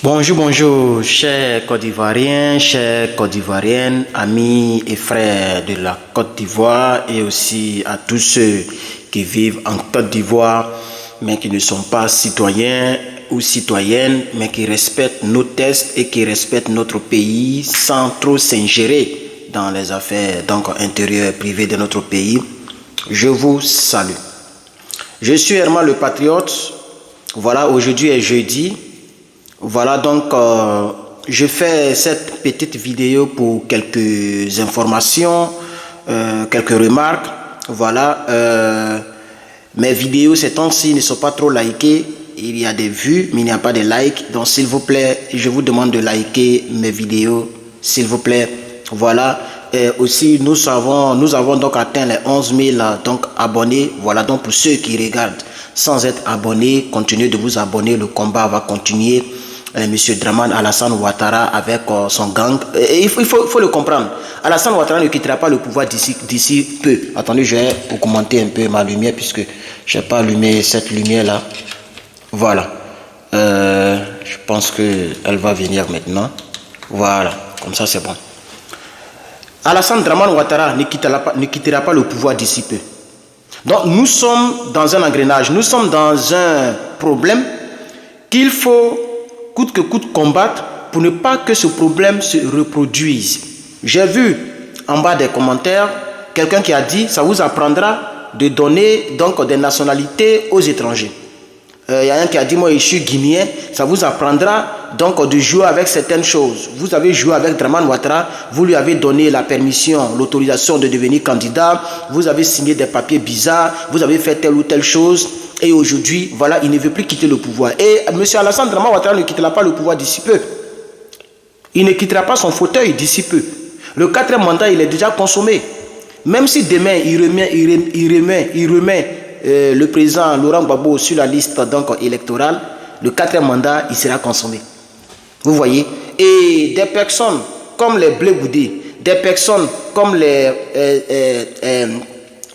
Bonjour, bonjour, chers Côte d'Ivoiriens, chères Côte d'Ivoiriennes, amis et frères de la Côte d'Ivoire et aussi à tous ceux qui vivent en Côte d'Ivoire mais qui ne sont pas citoyens ou citoyennes mais qui respectent nos tests et qui respectent notre pays sans trop s'ingérer dans les affaires intérieures et privées de notre pays. Je vous salue. Je suis Herman le Patriote. Voilà, aujourd'hui est jeudi. Voilà, donc je fais cette petite vidéo pour quelques informations, quelques remarques. Voilà, mes vidéos ces temps-ci ne sont pas trop likées. Il y a des vues, mais il n'y a pas de likes. Donc s'il vous plaît, je vous demande de liker mes vidéos, s'il vous plaît. Voilà. Et aussi, nous avons donc atteint les 11 000 abonnés. Voilà, donc pour ceux qui regardent sans être abonnés, continuez de vous abonner. Le combat va continuer. Monsieur Dramane Alassane Ouattara avec son gang. Et il faut le comprendre. Alassane Ouattara ne quittera pas le pouvoir d'ici peu. Attendez, je vais augmenter un peu ma lumière puisque je n'ai pas allumé cette lumière-là. Voilà. Je pense qu'elle va venir maintenant. Voilà. Comme ça, c'est bon. Alassane Dramane Ouattara ne quittera pas le pouvoir d'ici peu. Donc, nous sommes dans un engrenage. Nous sommes dans un problème qu'il faut coûte que coûte combattre pour ne pas que ce problème se reproduise. J'ai vu en bas des commentaires quelqu'un qui a dit ça vous apprendra de donner donc des nationalités aux étrangers. Il y a un qui a dit moi je suis guinéen, ça vous apprendra donc de jouer avec certaines choses. Vous avez joué avec Dramane Ouattara, vous lui avez donné la permission, l'autorisation de devenir candidat, vous avez signé des papiers bizarres, vous avez fait telle ou telle chose. Et aujourd'hui, voilà, il ne veut plus quitter le pouvoir. Et M. Alassane Dramane Ouattara ne quittera pas le pouvoir d'ici peu. Il ne quittera pas son fauteuil d'ici peu. Le 4e mandat, il est déjà consommé. Même si demain, il remet le président Laurent Gbagbo sur la liste électorale, le 4e mandat, il sera consommé. Vous voyez? Et des personnes comme les Blé Goudé, des personnes comme les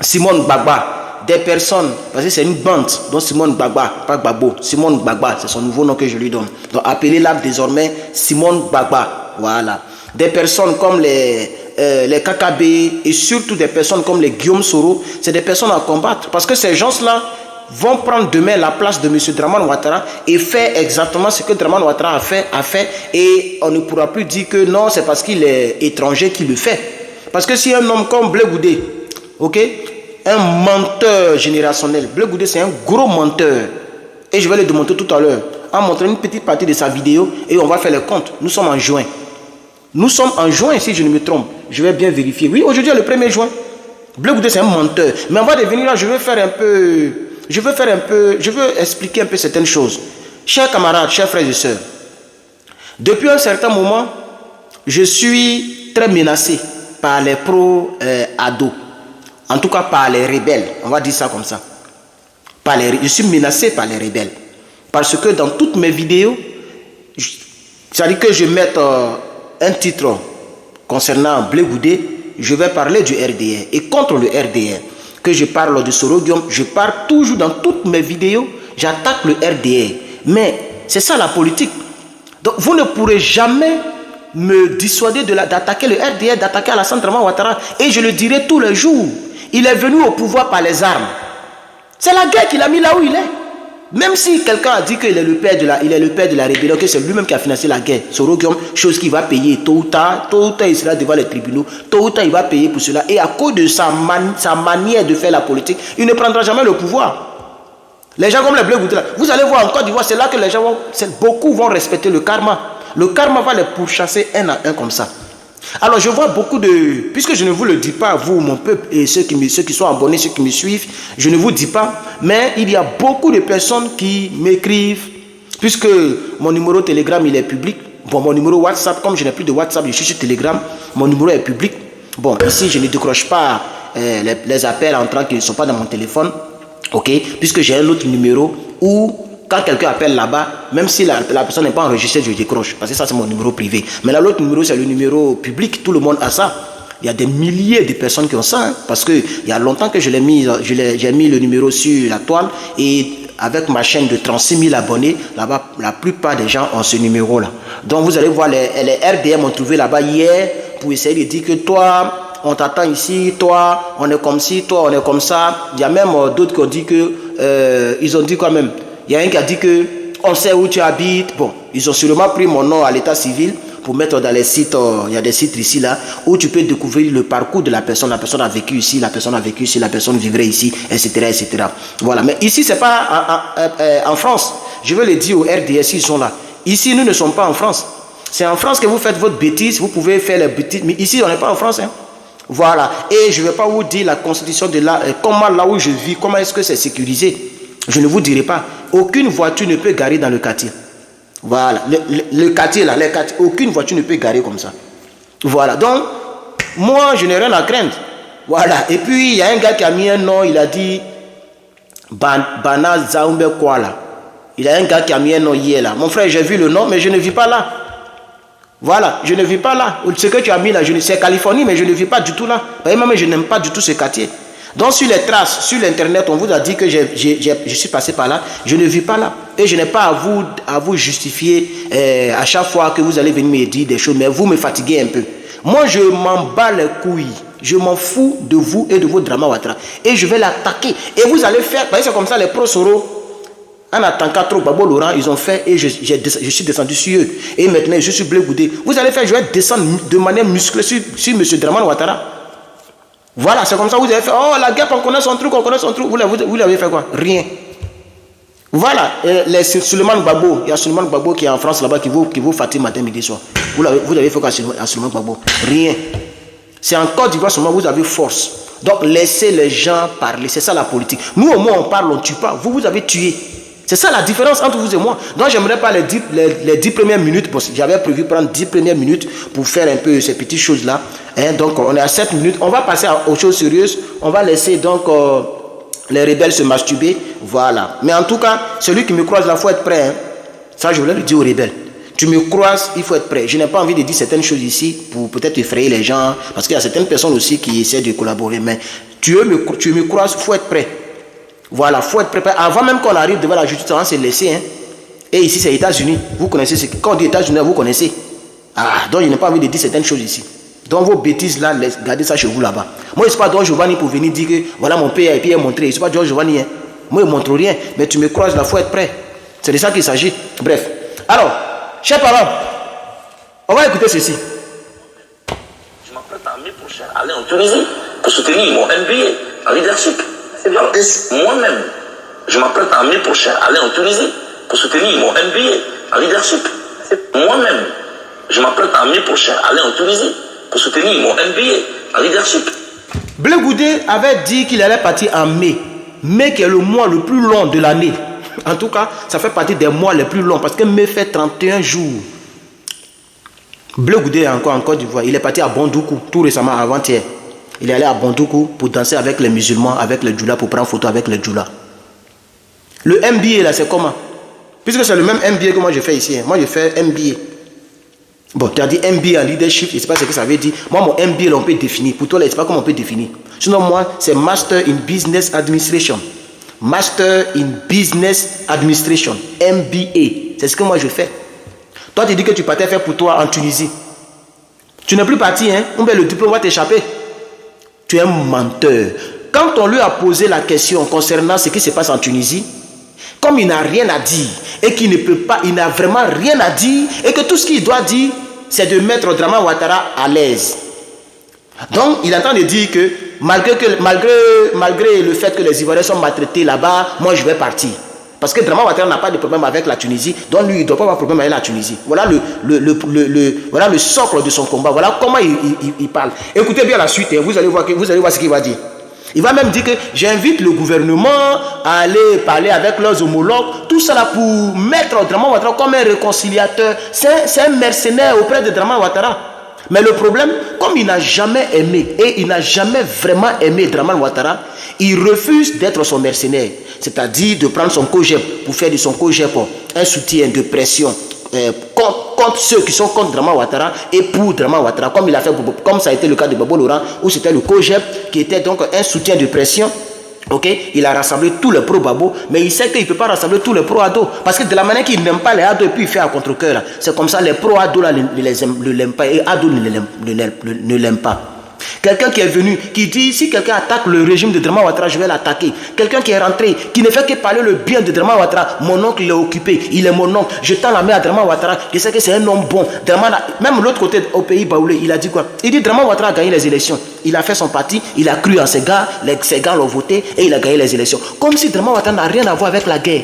Simone Gbagba, des personnes, parce que c'est une bande, dont Simone Gbagba, pas Gbagbo, Simone Gbagba, c'est son nouveau nom que je lui donne. Donc appelez-la désormais Simone Gbagba. Voilà. Des personnes comme les KKB et surtout des personnes comme les Guillaume Soro, c'est des personnes à combattre. Parce que ces gens-là vont prendre demain la place de M. Dramane Ouattara et faire exactement ce que Dramane Ouattara a fait. Et on ne pourra plus dire que non, c'est parce qu'il est étranger qu'il le fait. Parce que si un homme comme Blé Goudé, ok, un menteur générationnel. Blé Goudé, c'est un gros menteur. Et je vais le démontrer tout à l'heure en montrant une petite partie de sa vidéo et on va faire le compte. Nous sommes en juin. Nous sommes en juin, si je ne me trompe. Je vais bien vérifier. Oui, aujourd'hui est le 1er juin. Blé Goudé, c'est un menteur. Mais avant de venir là, je veux expliquer un peu certaines choses. Chers camarades, chers frères et sœurs, depuis un certain moment, je suis très menacé par les pro-ados. En tout cas par les rebelles, on va dire ça comme ça. Je suis menacé par les rebelles. Parce que dans toutes mes vidéos, c'est-à-dire que je mette un titre concernant Blé Goudé, je vais parler du RDR. Et contre le RDR, que je parle de Sorogium, je parle toujours dans toutes mes vidéos, j'attaque le RDR. Mais c'est ça la politique. Donc vous ne pourrez jamais me dissuader d'attaquer le RDR, d'attaquer Alassane Dramane Ouattara. Et je le dirai tous les jours. Il est venu au pouvoir par les armes. C'est la guerre qu'il a mis là où il est. Même si quelqu'un a dit qu'il est le père de la rébellion, que c'est lui-même qui a financé la guerre, Sorogium, chose qu'il va payer tôt ou tard, il sera devant les tribunaux, tôt ou tard il va payer pour cela. Et à cause de sa manière de faire la politique, il ne prendra jamais le pouvoir. Les gens comme les Blé Goudé, vous allez voir en Côte d'Ivoire, c'est là que les gens beaucoup vont respecter le karma. Le karma va les pourchasser un à un comme ça. Alors je vois beaucoup puisque je ne vous le dis pas, vous, mon peuple, et ceux qui sont abonnés, ceux qui me suivent, je ne vous dis pas, mais il y a beaucoup de personnes qui m'écrivent, puisque mon numéro Telegram, il est public. Bon, mon numéro WhatsApp, comme je n'ai plus de WhatsApp, je suis sur Telegram, mon numéro est public. Bon, ici, je ne décroche pas les appels entrants qui ne sont pas dans mon téléphone, ok, puisque j'ai un autre numéro où quand quelqu'un appelle là-bas, même si la personne n'est pas enregistrée, je décroche. Parce que ça, c'est mon numéro privé. Mais là, l'autre numéro, c'est le numéro public. Tout le monde a ça. Il y a des milliers de personnes qui ont ça. Parce qu'il y a longtemps que j'ai mis le numéro sur la toile. Et avec ma chaîne de 36 000 abonnés, là-bas, la plupart des gens ont ce numéro-là. Donc, vous allez voir, les RDM ont trouvé là-bas hier pour essayer de dire que toi, on t'attend ici, toi, on est comme ci, toi, on est comme ça. Il y a même d'autres qui ont dit que, ils ont dit quoi même? Il y a un qui a dit que, on sait où tu habites. Bon, ils ont sûrement pris mon nom à l'état civil pour mettre dans les sites, il y a des sites ici, là, où tu peux découvrir le parcours de la personne. La personne a vécu ici, la personne a vécu ici, la personne vivrait ici, etc., etc. Voilà, mais ici, c'est pas en France. Je veux le dire aux RDS, ils sont là. Ici, nous ne sommes pas en France. C'est en France que vous faites votre bêtise, vous pouvez faire les bêtises, mais ici, on n'est pas en France, hein. Voilà, et je ne vais pas vous dire la constitution de là, comment là où je vis, comment est-ce que c'est sécurisé. Je ne vous dirai pas. Aucune voiture ne peut garer dans le quartier. Voilà, le quartier là, aucune voiture ne peut garer comme ça. Voilà, donc, moi, je n'ai rien à craindre. Voilà, et puis, il y a un gars qui a mis un nom, il a dit, Bana Zaoumbe Kuala. Il y a un gars qui a mis un nom hier là. Mon frère, j'ai vu le nom, mais je ne vis pas là. Voilà, je ne vis pas là. Ce que tu as mis là, c'est Californie, mais je ne vis pas du tout là. Même je n'aime pas du tout ce quartier. Donc sur les traces, sur l'internet, on vous a dit que je suis passé par là. Je ne vis pas là. Et je n'ai pas à vous justifier à chaque fois que vous allez venir me dire des choses. Mais vous me fatiguez un peu. Moi, je m'en bats les couilles. Je m'en fous de vous et de vos Drama Ouattara. Et je vais l'attaquer. Et vous allez faire, c'est comme ça les pro-Soro. En attendant trop Babo Laurent, ils ont fait et je suis descendu sur eux. Et maintenant, je suis Blé Goudé. Vous allez faire, je vais descendre de manière musclée sur M. Draman Ouattara. Voilà, c'est comme ça, vous avez fait, oh la guerre, on connaît son truc, on connaît son truc. Vous l'avez fait quoi? Rien. Voilà, les Suleiman Gbagbo, il y a Suleiman Gbagbo qui est en France là-bas, qui vous fatigue matin, midi, soir. Vous avez fait quoi à Suleiman Gbagbo? Rien. C'est en Côte d'Ivoire seulement vous avez force. Donc laissez les gens parler, c'est ça la politique. Nous au moins on parle, on ne tue pas. Vous avez tué. C'est ça la différence entre vous et moi. Donc j'aimerais pas les 10 premières minutes, parce que j'avais prévu prendre 10 premières minutes pour faire un peu ces petites choses-là. Hein, donc on est à 7 minutes. On va passer aux choses sérieuses. On va laisser donc les rebelles se masturber. Voilà. Mais en tout cas, celui qui me croise là, il faut être prêt. Hein. Ça, je voulais le dire aux rebelles. Tu me croises, il faut être prêt. Je n'ai pas envie de dire certaines choses ici pour peut-être effrayer les gens. Parce qu'il y a certaines personnes aussi qui essaient de collaborer. Mais tu me croises, il faut être prêt. Voilà, il faut être préparé. Avant même qu'on arrive devant la justice, on va se laisser. Hein. Et ici, c'est les États-Unis. Vous connaissez ce que. Quand on dit États-Unis, vous connaissez. Ah, donc je n'ai pas envie de dire certaines choses ici. Donc vos bêtises là, gardez ça chez vous là-bas. Moi, je ne suis pas Don Giovanni pour venir dire que voilà mon père et puis il est montré. Je ne suis pas Don Giovanni. Hein. Moi, je ne montre rien. Mais tu me croises là, il faut être prêt. C'est de ça qu'il s'agit. Bref. Alors, chers parents, on va écouter ceci. Je m'apprête à mai prochain aller en Tunisie pour soutenir mon MBA en leadership. Alors, moi-même, je m'apprête en mai prochain aller en Tunisie pour soutenir mon MBA en leadership. Moi-même, je m'apprête en mai prochain aller en Tunisie pour soutenir mon MBA en leadership. Blé Goudé avait dit qu'il allait partir en mai. Mai qui est le mois le plus long de l'année. En tout cas, ça fait partie des mois les plus longs parce que mai fait 31 jours. Blé Goudé est encore en Côte d'Ivoire. Il est parti à Bondoukou tout récemment, avant-hier. Il est allé à Bondoukou pour danser avec les musulmans, avec les djoulas, pour prendre photo avec les djoulas. Le MBA là, c'est comment? Puisque c'est le même MBA que moi je fais ici. Hein. Moi je fais MBA. Bon, tu as dit MBA en leadership, je ne sais pas ce que ça veut dire. Moi, mon MBA là, on peut définir. Pour toi, là, je ne sais pas comment on peut définir. Sinon, moi, c'est Master in Business Administration. Master in Business Administration. MBA. C'est ce que moi je fais. Toi, tu dis que tu partais faire pour toi en Tunisie. Tu n'es plus parti, hein? Le diplôme va t'échapper. Tu es un menteur. Quand on lui a posé la question concernant ce qui se passe en Tunisie, comme il n'a rien à dire et qu'il ne peut pas, il n'a vraiment rien à dire et que tout ce qu'il doit dire, c'est de mettre Draman Ouattara à l'aise. Donc, il est en train de dire que malgré le fait que les Ivoiriens sont maltraités là-bas, moi je vais partir. Parce que Draman Ouattara n'a pas de problème avec la Tunisie, donc lui il ne doit pas avoir de problème avec la Tunisie. Voilà voilà le socle de son combat. Voilà comment il parle. Écoutez bien la suite, hein. Vous allez voir ce qu'il va dire. Il va même dire que j'invite le gouvernement à aller parler avec leurs homologues, tout ça là pour mettre Draman Ouattara comme un réconciliateur. C'est un mercenaire auprès de Draman Ouattara. Mais le problème, comme il n'a jamais aimé, et il n'a jamais vraiment aimé Draman Ouattara, il refuse d'être son mercenaire. C'est-à-dire de prendre son COGEP pour faire de son COGEP un soutien de pression contre ceux qui sont contre Draman Ouattara et pour Draman Ouattara, comme ça a été le cas de Babo Laurent, où c'était le COGEP qui était donc un soutien de pression Ok, il a rassemblé tous les pro-babo, mais il sait qu'il ne peut pas rassembler tous les pro-ados. Parce que de la manière qu'il n'aime pas les ados et puis il fait à contre-cœur, c'est comme ça, les pro-ados là ne l'aiment pas et les ados ne l'aiment pas. Quelqu'un qui est venu, qui dit si quelqu'un attaque le régime de Drama Ouattara, je vais l'attaquer. Quelqu'un qui est rentré, qui ne fait que parler le bien de Drama Ouattara, mon oncle il est occupé, il est mon oncle, je tends la main à Drama Ouattara, je sais que c'est un homme bon. Même l'autre côté au pays Baoulé, il a dit quoi? Il dit Drama Ouattara a gagné les élections. Il a fait son parti, il a cru en ses gars l'ont voté et il a gagné les élections. Comme si Drama Ouattara n'a rien à voir avec la guerre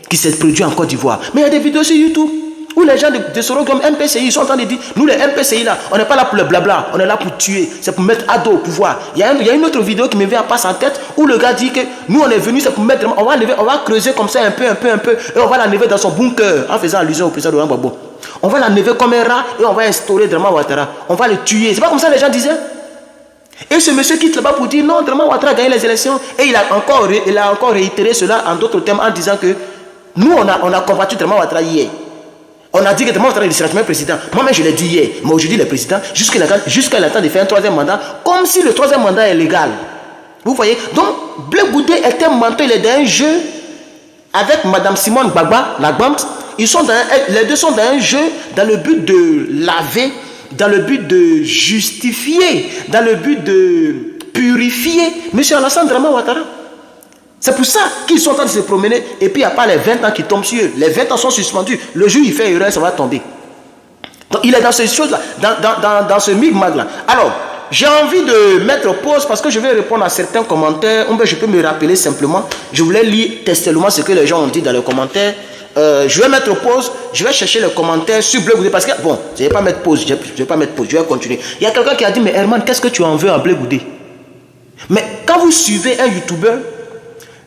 qui s'est produite en Côte d'Ivoire. Mais il y a des vidéos sur YouTube où les gens de Soro comme MPCI sont en train de dire, nous les MPCI là, on n'est pas là pour le blabla, on est là pour tuer, c'est pour mettre ado au pouvoir. Il y a une autre vidéo qui me vient à passer en tête où le gars dit que nous on est venu, c'est pour mettre, on va creuser comme ça un peu, et on va l'enlever dans son bunker, en faisant allusion au président de Gbagbo. On va l'enlever comme un rat et on va instaurer Drama Ouattara. On va le tuer. C'est pas comme ça les gens disaient. Et ce monsieur quitte là-bas pour dire non, Drama Ouattara a gagné les élections. Et il a encore réitéré cela en d'autres termes en disant que nous on a combattu Drama Ouattara hier. On a dit que Drama Ouattara est le président. Moi-même, je l'ai dit hier. Mais aujourd'hui, le président, jusqu'à l'instant de faire un troisième mandat, comme si le troisième mandat est légal. Vous voyez? Donc, Blé Goudé est un menteur, il est dans un jeu avec Madame Simone Gbagba, la bande. Les deux sont dans un jeu dans le but de laver, dans le but de justifier, dans le but de purifier M. Alassane Drama Ouattara. C'est pour ça qu'ils sont en train de se promener et puis il n'y a pas les 20 ans qui tombent sur eux. Les 20 ans sont suspendus. Le jour où il fait erreur, ça va tomber. Donc il est dans ces choses-là, dans ce migmag-là. Alors, j'ai envie de mettre pause parce que je vais répondre à certains commentaires. Je peux me rappeler simplement. Je voulais lire textuellement ce que les gens ont dit dans les commentaires. Je vais mettre pause. Je vais chercher les commentaires sur Blé Goudé parce que, bon, je ne vais pas mettre pause. Je vais continuer. Il y a quelqu'un qui a dit, mais Herman, qu'est-ce que tu en veux à Blé Goudé? Mais quand vous suivez un youtubeur,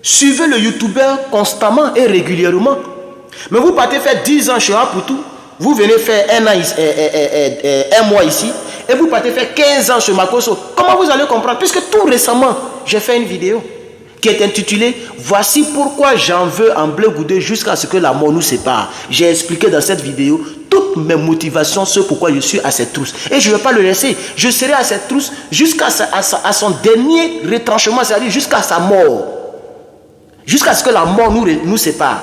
suivez le youtubeur constamment et régulièrement. Mais vous partez faire 10 ans chez Apoutou, vous venez faire un mois ici, et vous partez faire 15 ans chez Makosso. Comment vous allez comprendre? Puisque tout récemment, j'ai fait une vidéo qui est intitulée « Voici pourquoi j'en veux en Blé Goudé jusqu'à ce que la mort nous sépare ». J'ai expliqué dans cette vidéo toutes mes motivations, ce pourquoi je suis à cette trousse. Et je ne vais pas le laisser. Je serai à cette trousse jusqu'à son dernier retranchement, c'est-à-dire jusqu'à sa mort. Jusqu'à ce que la mort nous sépare.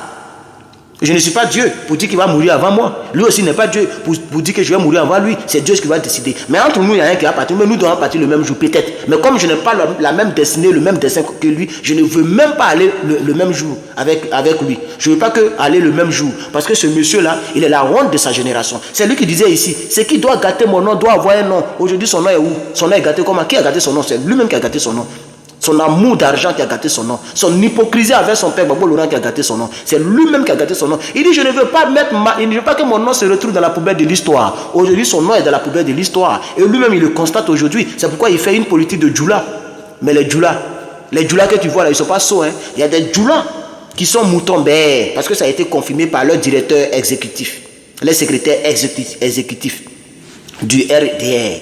Je ne suis pas Dieu pour dire qu'il va mourir avant moi. Lui aussi n'est pas Dieu pour dire que je vais mourir avant lui. C'est Dieu qui va décider. Mais entre nous, il y a un qui va partir. Mais nous devons partir le même jour, peut-être. Mais comme je n'ai pas la même destinée, le même destin que lui, je ne veux même pas aller le même jour avec lui. Je ne veux pas aller le même jour. Parce que ce monsieur-là, il est la honte de sa génération. C'est lui qui disait ici, ce qui doit gâter mon nom doit avoir un nom. Aujourd'hui, son nom est où? Son nom est gâté comment? Qui a gâté son nom? C'est lui-même qui a gâté son nom. Son amour d'argent qui a gâté son nom. Son hypocrisie avec son père Gbagbo Laurent qui a gâté son nom. C'est lui-même qui a gâté son nom. Il dit je ne veux pas que mon nom se retrouve dans la poubelle de l'histoire. Aujourd'hui son nom est dans la poubelle de l'histoire. Et lui-même il le constate aujourd'hui. C'est pourquoi il fait une politique de djoula. Mais les djoulas que tu vois là, ils ne sont pas sots. Hein. Il y a des djoulas qui sont moutons bêts. Parce que ça a été confirmé par leur directeur exécutif. Les secrétaires exécutifs du RDR,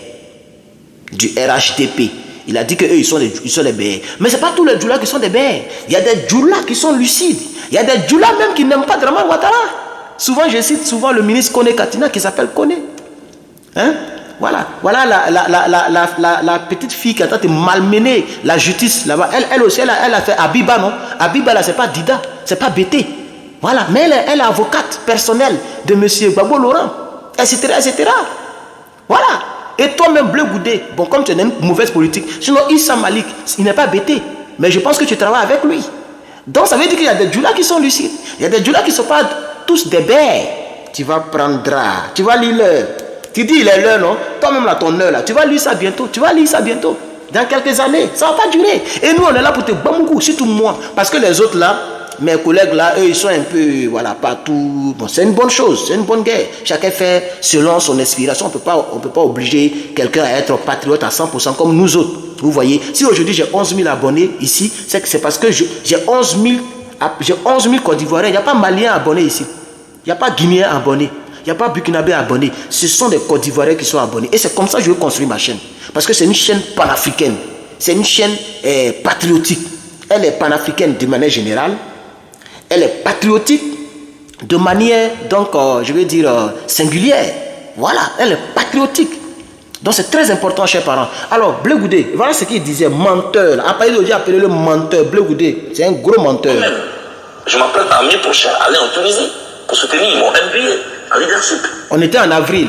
du RHDP. Il a dit qu'eux, ils sont des bêtes. Mais ce n'est pas tous les djoulas qui sont des bêtes. Il y a des djoulas qui sont lucides. Il y a des djoulas même qui n'aiment pas Drama Ouattara. Souvent, je cite le ministre Kone Katina qui s'appelle Kone. Hein? Voilà la petite fille qui a tenté de malmener la justice là-bas. Elle aussi, elle a fait Abiba, non? Abiba, là, ce n'est pas Dida, ce n'est pas Bété. Voilà, mais elle est avocate personnelle de M. Gbagbo Laurent, etc., etc. Voilà. Et toi-même, Blé Goudé, bon, comme tu as une mauvaise politique, sinon Issa Malik, il n'est pas bêté. Mais je pense que tu travailles avec lui. Donc, ça veut dire qu'il y a des djoulas qui sont lucides. Il y a des djoulas qui ne sont pas tous des bêtes. Tu vas prendre, tu vas lire l'heure. Tu dis, il est l'heure, non? Toi-même, là, ton heure, là, tu vas lire ça bientôt. Tu vas lire ça bientôt. Dans quelques années, ça ne va pas durer. Et nous, on est là pour te bamoukou, surtout moi. Parce que les autres, là, mes collègues là, eux, ils sont un peu, voilà, partout. Bon, c'est une bonne chose, c'est une bonne guerre. Chacun fait selon son inspiration. On peut pas obliger quelqu'un à être patriote à 100% comme nous autres. Vous voyez, si aujourd'hui j'ai 11 000 abonnés ici, c'est parce que j'ai 11 000 Côte d'Ivoiriens. Il n'y a pas Maliens abonnés ici. Il n'y a pas Guinéens abonnés. Il n'y a pas Burkinabé abonnés. Ce sont des Côte d'Ivoiriens qui sont abonnés. Et c'est comme ça que je veux construire ma chaîne. Parce que c'est une chaîne panafricaine. C'est une chaîne patriotique. Elle est panafricaine de manière générale. Elle est patriotique de manière, donc, je vais dire, singulière. Voilà, elle est patriotique. Donc c'est très important, chers parents. Alors, Blé Goudé, voilà ce qu'il disait, menteur. À partir d'aujourd'hui, appelez-le menteur. Blé Goudé, c'est un gros menteur. Je m'apprête à l'année prochaine aller en Tunisie pour soutenir mon MBA en leadership. On était en avril,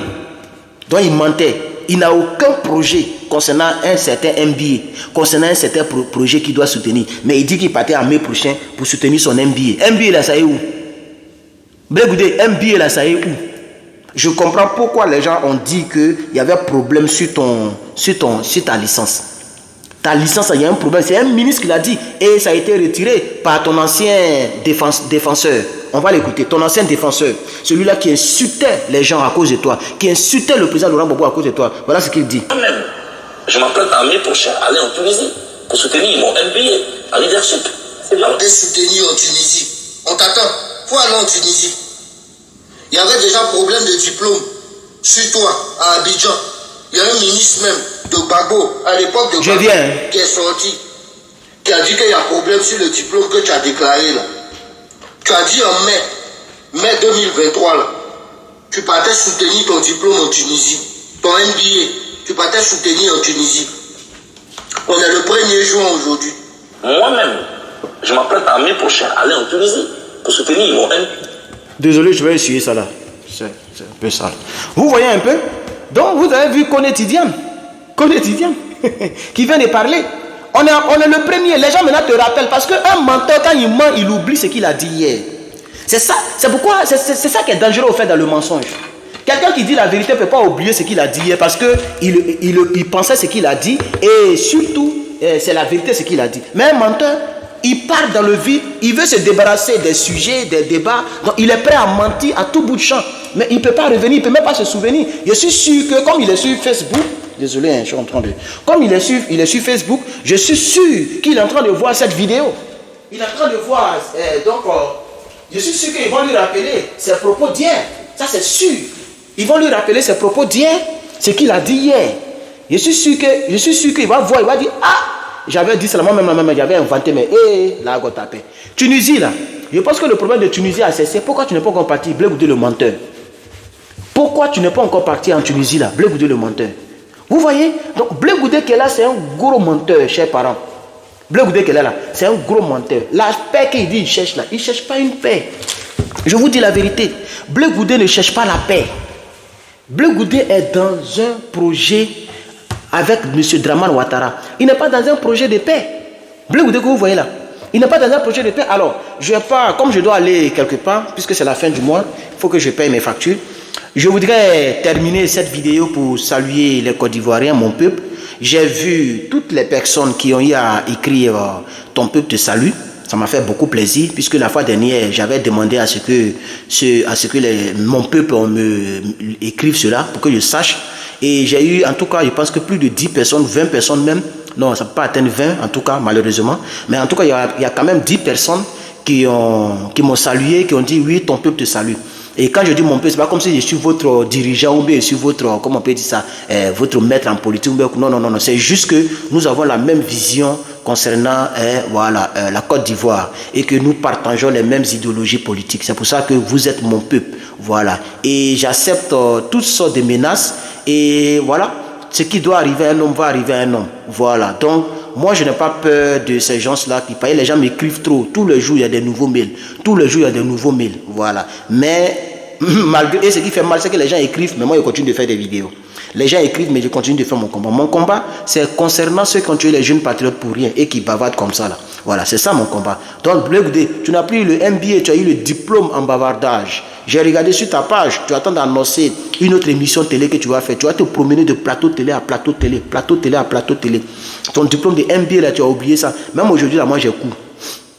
donc il mentait. Il n'a aucun projet concernant un certain MBA, concernant un certain projet qu'il doit soutenir. Mais il dit qu'il partait en mai prochain pour soutenir son MBA. MBA là, ça est où? Blé Goudé, MBA là, ça est où? Je comprends pourquoi les gens ont dit qu'il y avait problème sur ta licence. Ta licence, il y a un problème. C'est un ministre qui l'a dit. Et ça a été retiré par ton ancien défenseur. On va l'écouter. Ton ancien défenseur. Celui-là qui insultait les gens à cause de toi. Qui insultait le président Laurent Gbagbo à cause de toi. Voilà ce qu'il dit. Moi-même, je m'apprête à l'année prochaine aller en Tunisie pour soutenir mon MBA en leadership. C'est bien. Te soutenir en Tunisie. On t'attend. Faut aller en Tunisie. Il y avait déjà problème de diplôme sur toi à Abidjan. Il y a un ministre même de Gbagbo à l'époque de Gbagbo qui est sorti, qui a dit qu'il y a problème sur le diplôme que tu as déclaré là. Tu as dit en mai 2023 là, tu partais soutenir ton diplôme en Tunisie, ton MBA, tu partais soutenir en Tunisie. On est le 1er juin aujourd'hui. Moi-même, je m'apprête à l'année prochaine aller en Tunisie pour soutenir mon MBA. Désolé, je vais essuyer ça là. C'est un peu sale. Vous voyez un peu? Donc vous avez vu Koné Tidiane qui vient de parler. On est le premier. Les gens maintenant te rappellent parce qu'un menteur, quand il ment, il oublie ce qu'il a dit hier. C'est ça. C'est pourquoi c'est ça qui est dangereux au fait dans le mensonge. Quelqu'un qui dit la vérité ne peut pas oublier ce qu'il a dit hier parce qu'il pensait ce qu'il a dit et surtout c'est la vérité ce qu'il a dit. Mais un menteur, il part dans le vide, il veut se débarrasser des sujets, des débats. Donc il est prêt à mentir à tout bout de champ. Mais il ne peut pas revenir, il ne peut même pas se souvenir. Je suis sûr que comme il est sur Facebook, désolé, hein, je suis en train de... Comme il est sur Facebook, je suis sûr qu'il est en train de voir cette vidéo. Il est en train de voir, je suis sûr qu'ils vont lui rappeler ses propos d'hier. Ça c'est sûr. Ils vont lui rappeler ses propos d'hier, ce qu'il a dit hier. Je suis sûr qu'il va voir, il va dire, ah, j'avais dit seulement même, j'avais inventé, mais là, on tapé. Tunisie, là. Je pense que le problème de Tunisie a cessé. Pourquoi tu n'es pas encore parti, Blé Goudé le menteur? Pourquoi tu n'es pas encore parti en Tunisie, là, Blé Goudé le menteur? Vous voyez? Donc, Blé Goudé qui est là, c'est un gros menteur, chers parents. Blé Goudé qui est là, c'est un gros menteur. La paix qu'il dit, il cherche là, il ne cherche pas une paix. Je vous dis la vérité. Blé Goudé ne cherche pas la paix. Blé Goudé est dans un projet avec M. Dramane Ouattara. Il n'est pas dans un projet de paix. Blé Goudé que vous voyez là, il n'est pas dans un projet de paix. Alors, je vais pas, comme je dois aller quelque part, puisque c'est la fin du mois, il faut que je paye mes factures. Je voudrais terminer cette vidéo pour saluer les Côte d'Ivoiriens, mon peuple. J'ai vu toutes les personnes qui ont eu à écrire « Ton peuple te salue ». Ça m'a fait beaucoup plaisir, puisque la fois dernière, j'avais demandé à ce que mon peuple me écrive cela, pour que je sache. Et j'ai eu, en tout cas, je pense que plus de 10 personnes, 20 personnes même. Non, ça ne peut pas atteindre 20, en tout cas, malheureusement. Mais en tout cas, il y a quand même 10 personnes qui m'ont salué, qui ont dit « Oui, ton peuple te salue ». Et quand je dis mon peuple, ce n'est pas comme si je suis votre dirigeant ou bien je suis votre, comment on peut dire ça, votre maître en politique. Non. C'est juste que nous avons la même vision concernant la Côte d'Ivoire et que nous partageons les mêmes idéologies politiques. C'est pour ça que vous êtes mon peuple. Voilà. Et j'accepte toutes sortes de menaces. Et voilà, ce qui doit arriver à un homme va arriver à un homme. Voilà. Donc, moi, je n'ai pas peur de ces gens-là qui parlent. Les gens m'écrivent trop. Tous les jours, il y a des nouveaux mails. Tous les jours, il y a des nouveaux mails. Voilà. Mais, malgré ce qui fait mal, c'est que les gens écrivent, mais moi, je continue de faire des vidéos. Les gens écrivent, mais je continue de faire mon combat. Mon combat, c'est concernant ceux qui ont tué les jeunes patriotes pour rien et qui bavardent comme ça, là. Voilà, c'est ça mon combat. Donc, Blé Goudé, tu n'as plus le MBA, tu as eu le diplôme en bavardage. J'ai regardé sur ta page, tu attends d'annoncer une autre émission télé que tu vas faire. Tu vas te promener de plateau télé à plateau télé, plateau télé à plateau télé. Ton diplôme de MBA, là, tu as oublié ça. Même aujourd'hui, là, moi, j'ai cours.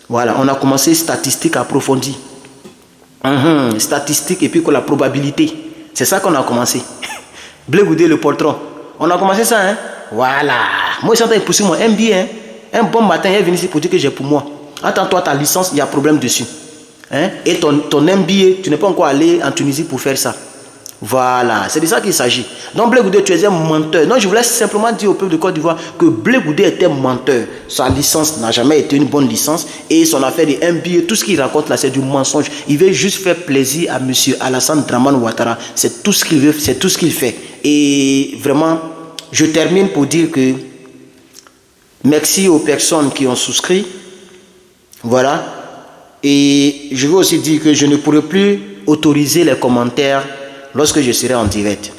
Voilà, on a commencé statistiques approfondies. Statistiques et puis la probabilité. C'est ça qu'on a commencé. Blé Goudé, le poltron. On a commencé ça, hein. Voilà. Moi, je suis en train de pousser mon MBA, hein. Un bon matin, il est venu ici pour dire que j'ai pour moi. Attends-toi, ta licence, il y a problème dessus. Hein? Et ton MBA, tu n'es pas encore allé en Tunisie pour faire ça. Voilà, c'est de ça qu'il s'agit. Donc Blé Goudé, tu es un menteur. Non, je voulais simplement dire au peuple de Côte d'Ivoire que Blé Goudé était menteur. Sa licence n'a jamais été une bonne licence. Et son affaire de MBA, tout ce qu'il raconte là, c'est du mensonge. Il veut juste faire plaisir à M. Alassane Dramane Ouattara. C'est tout ce qu'il veut, c'est tout ce qu'il fait. Et vraiment, je termine pour dire que merci aux personnes qui ont souscrit. Voilà. Et je veux aussi dire que je ne pourrai plus autoriser les commentaires lorsque je serai en direct.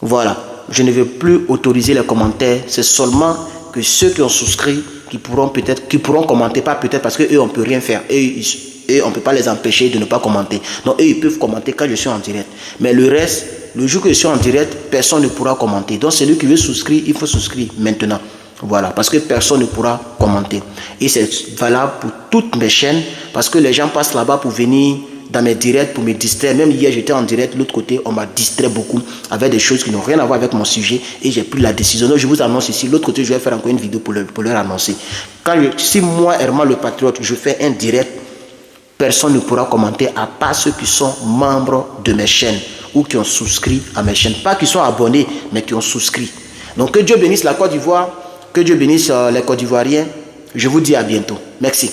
Voilà. Je ne vais plus autoriser les commentaires. C'est seulement que ceux qui ont souscrit qui pourront commenter, pas peut-être parce qu'eux on ne peut rien faire. Et on ne peut pas les empêcher de ne pas commenter. Donc eux ils peuvent commenter quand je suis en direct. Mais le reste, le jour que je suis en direct, personne ne pourra commenter. Donc celui qui veut souscrire, il faut souscrire maintenant. Voilà, parce que personne ne pourra commenter. Et c'est valable pour toutes mes chaînes, parce que les gens passent là-bas pour venir dans mes directs, pour me distraire. Même hier, j'étais en direct, de l'autre côté, on m'a distrait beaucoup avec des choses qui n'ont rien à voir avec mon sujet, et j'ai pris la décision. Donc je vous annonce ici, de l'autre côté, je vais faire encore une vidéo pour leur annoncer. Si moi, Herman le Patriote, je fais un direct, personne ne pourra commenter à part ceux qui sont membres de mes chaînes ou qui ont souscrit à mes chaînes. Pas qui sont abonnés, mais qui ont souscrit. Donc que Dieu bénisse la Côte d'Ivoire. Que Dieu bénisse les Côte d'Ivoiriens. Je vous dis à bientôt. Merci.